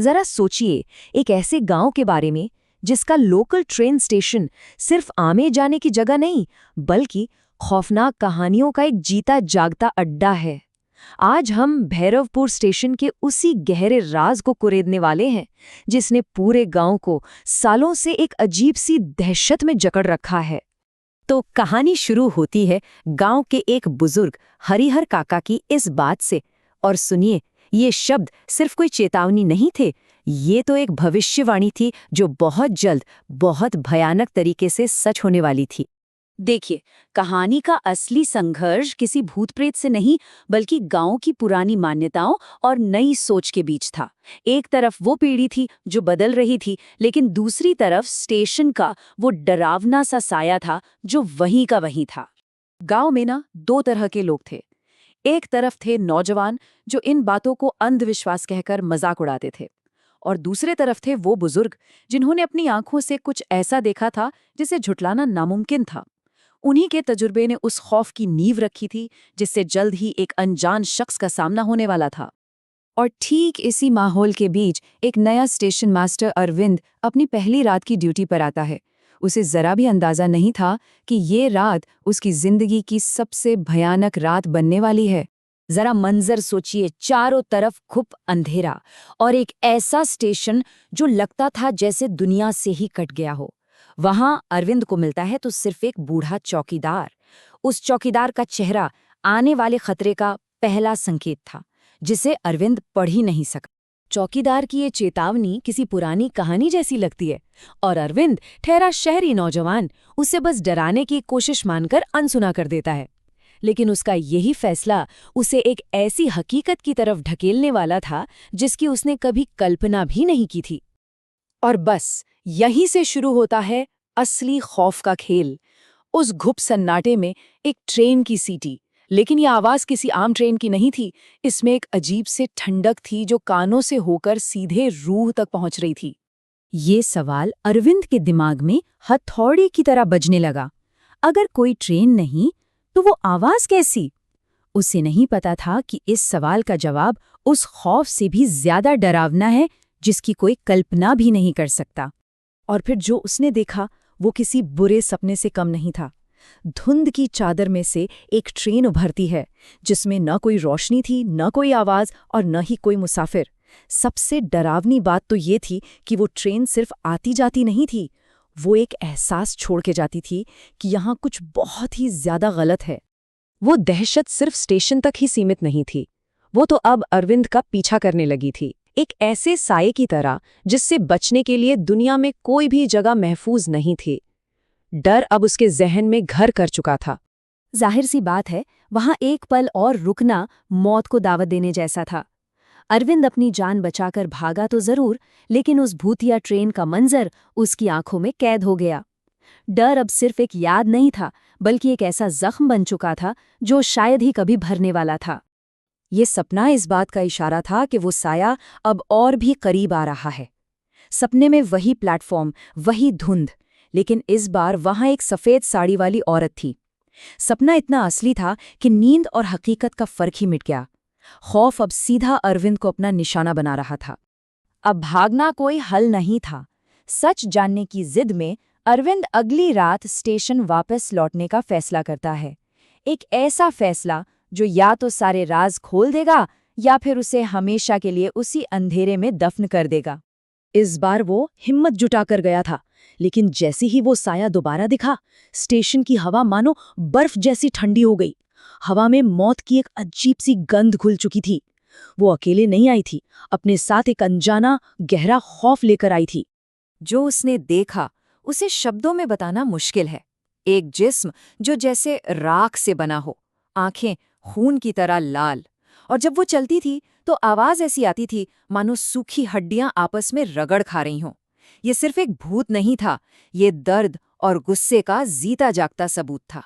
जरा सोचिए, एक ऐसे गांव के बारे में जिसका लोकल ट्रेन स्टेशन सिर्फ आने जाने की जगह नहीं, बल्कि खौफनाक कहानियों का एक जीता जागता अड्डा है। आज हम भैरवपुर स्टेशन के उसी गहरे राज को कुरेदने वाले हैं, जिसने पूरे गांव को सालों से एक अजीब सी दहशत में जकड़ रखा है। तो कहानी शुरू होती है गांव के एक बुजुर्ग हरिहर काका की इस बात से। और सुनिए, ये शब्द सिर्फ कोई चेतावनी नहीं थे, ये तो एक भविष्यवाणी थी जो बहुत जल्द, बहुत भयानक तरीके से सच होने वाली थी। देखिए, कहानी का असली संघर्ष किसी भूत प्रेत से नहीं, बल्कि गांव की पुरानी मान्यताओं और नई सोच के बीच था। एक तरफ वो पीढ़ी थी जो बदल रही थी, लेकिन दूसरी तरफ स्टेशन का वो डरावना सा साया था जो वहीं का वहीं था। गांव में ना दो तरह के लोग थे। एक तरफ थे नौजवान जो इन बातों को अंधविश्वास कहकर मजाक उड़ाते थे, और दूसरे तरफ थे वो बुजुर्ग जिन्होंने अपनी आंखों से कुछ ऐसा देखा था जिसे झुटलाना नामुमकिन था। उन्हीं के तजुर्बे ने उस खौफ की नींव रखी थी जिससे जल्द ही एक अनजान शख्स का सामना होने वाला था। और ठीक इसी माहौल के बीच एक नया स्टेशन मास्टर अरविंद अपनी पहली रात की ड्यूटी पर आता है। उसे जरा भी अंदाजा नहीं था कि ये रात उसकी जिंदगी की सबसे भयानक रात बनने वाली है। जरा मंजर सोचिए, चारों तरफ खूब अंधेरा और एक ऐसा स्टेशन जो लगता था जैसे दुनिया से ही कट गया हो। वहां अरविंद को मिलता है तो सिर्फ एक बूढ़ा चौकीदार। उस चौकीदार का चेहरा आने वाले खतरे का पहला संकेत था, जिसे अरविंद पढ़ ही नहीं सका। चौकीदार की ये चेतावनी किसी पुरानी कहानी जैसी लगती है, और अरविंद, ठहरा शहरी नौजवान, उसे बस डराने की कोशिश मानकर अनसुना कर देता है। लेकिन उसका यही फैसला उसे एक ऐसी हकीकत की तरफ ढकेलने वाला था जिसकी उसने कभी कल्पना भी नहीं की थी। और बस यहीं से शुरू होता है असली खौफ का खेल। उस घुप सन्नाटे में एक ट्रेन की सीटी, लेकिन यह आवाज किसी आम ट्रेन की नहीं थी। इसमें एक अजीब से ठंडक थी जो कानों से होकर सीधे रूह तक पहुंच रही थी। ये सवाल अरविंद के दिमाग में हथौड़े की तरह बजने लगा। अगर कोई ट्रेन नहीं तो वो आवाज कैसी? उसे नहीं पता था कि इस सवाल का जवाब उस खौफ से भी ज्यादा डरावना है जिसकी कोई कल्पना भी नहीं कर सकता। और फिर जो उसने देखा वो किसी बुरे सपने से कम नहीं था। धुंध की चादर में से एक ट्रेन उभरती है जिसमें न कोई रोशनी थी, न कोई आवाज और न ही कोई मुसाफिर। सबसे डरावनी बात तो ये थी कि वो ट्रेन सिर्फ आती जाती नहीं थी, वो एक एहसास छोड़ के जाती थी कि यहाँ कुछ बहुत ही ज्यादा गलत है। वो दहशत सिर्फ स्टेशन तक ही सीमित नहीं थी, वो तो अब अरविंद का पीछा करने लगी थी, एक ऐसे साये की तरह जिससे बचने के लिए दुनिया में कोई भी जगह महफूज नहीं थी। डर अब उसके जहन में घर कर चुका था। जाहिर सी बात है, वहां एक पल और रुकना मौत को दावत देने जैसा था। अरविंद अपनी जान बचाकर भागा तो जरूर, लेकिन उस भूतिया ट्रेन का मंजर उसकी आंखों में कैद हो गया। डर अब सिर्फ एक याद नहीं था, बल्कि एक ऐसा जख्म बन चुका था जो शायद ही कभी भरने वाला था। ये सपना इस बात का इशारा था कि वो साया अब और भी करीब आ रहा है। सपने में वही प्लेटफॉर्म, वही धुंध, लेकिन इस बार वहां एक सफेद साड़ी वाली औरत थी। सपना इतना असली था कि नींद और हकीकत का फर्क ही मिट गया। खौफ अब सीधा अरविंद को अपना निशाना बना रहा था। अब भागना कोई हल नहीं था। सच जानने की जिद में अरविंद अगली रात स्टेशन वापस लौटने का फैसला करता है। एक ऐसा फैसला जो या तो सारे राज खोल देगा या फिर उसे हमेशा के लिए उसी अंधेरे में दफन कर देगा। इस बार वो हिम्मत जुटाकर गया था, लेकिन जैसे ही वो साया दोबारा दिखा, स्टेशन की हवा मानो बर्फ जैसी ठंडी हो गई। हवा में मौत की एक अजीब सी गंध घुल चुकी थी। वो अकेले नहीं आई थी, अपने साथ एक अनजाना गहरा खौफ लेकर आई थी। जो उसने देखा उसे शब्दों में बताना मुश्किल है। एक जिस्म जो जैसे राख से बना हो, आंखें खून की तरह लाल, और जब वो चलती थी तो आवाज ऐसी आती थी मानो सूखी हड्डियां आपस में रगड़ खा रही हों। ये सिर्फ एक भूत नहीं था, ये दर्द और गुस्से का जीता जागता सबूत था।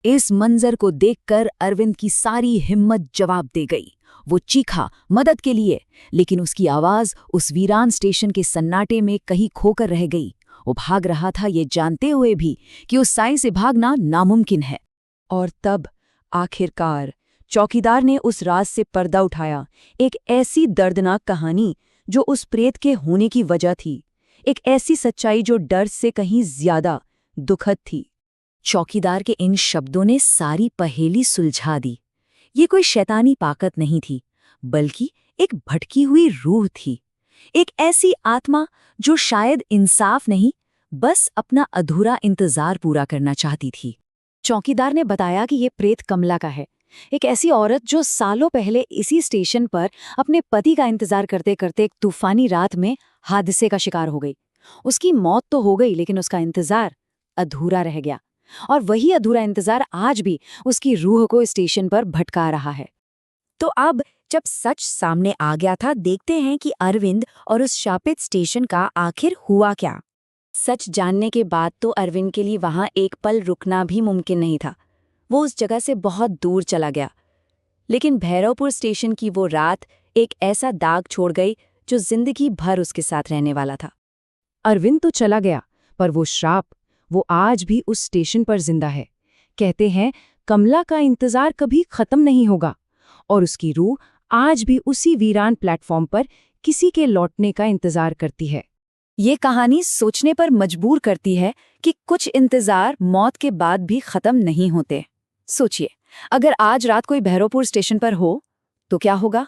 इस मंजर को देखकर अरविंद की सारी हिम्मत जवाब दे गई। वो चीखा मदद के लिए, लेकिन उसकी आवाज उस वीरान स्टेशन के सन्नाटे में कहीं खोकर रह गई। वो भाग रहा था ये जानते हुए भी कि उस साई से भागना नामुमकिन है। और तब आखिरकार चौकीदार ने उस राज से पर्दा उठाया। एक ऐसी दर्दनाक कहानी जो उस प्रेत के होने की वजह थी, एक ऐसी सच्चाई जो डर से कहीं ज्यादा दुखद थी। चौकीदार के इन शब्दों ने सारी पहेली सुलझा दी। ये कोई शैतानी ताकत नहीं थी, बल्कि एक भटकी हुई रूह थी, एक ऐसी आत्मा जो शायद इंसाफ नहीं, बस अपना अधूरा इंतजार पूरा करना चाहती थी। चौकीदार ने बताया कि ये प्रेत कमला का है, एक ऐसी औरत जो सालों पहले इसी स्टेशन पर अपने पति का इंतजार करते करते एक तूफानी रात में हादसे का शिकार हो गई। उसकी मौत तो हो गई, लेकिन उसका इंतजार अधूरा रह गया, और वही अधूरा इंतजार आज भी उसकी रूह को स्टेशन पर भटका रहा है। तो अब जब सच सामने आ गया था, देखते हैं कि अरविंद और उस शापित स्टेशन का आखिर हुआ क्या। सच जानने के बाद तो अरविंद के लिए वहां एक पल रुकना भी मुमकिन नहीं था। वो उस जगह से बहुत दूर चला गया। लेकिन भैरवपुर स्टेशन की वो रात एक ऐसा दाग छोड़ गई जो जिंदगी भर उसके साथ रहने वाला था। अरविंद तो चला गया, पर वो श्राप, वो आज भी उस स्टेशन पर जिंदा है। कहते हैं कमला का इंतजार कभी खत्म नहीं होगा, और उसकी रूह आज भी उसी वीरान प्लेटफॉर्म पर किसी के लौटने का इंतजार करती है। ये कहानी सोचने पर मजबूर करती है कि कुछ इंतजार मौत के बाद भी खत्म नहीं होते। सोचिए, अगर आज रात कोई भैरवपुर स्टेशन पर हो तो क्या होगा?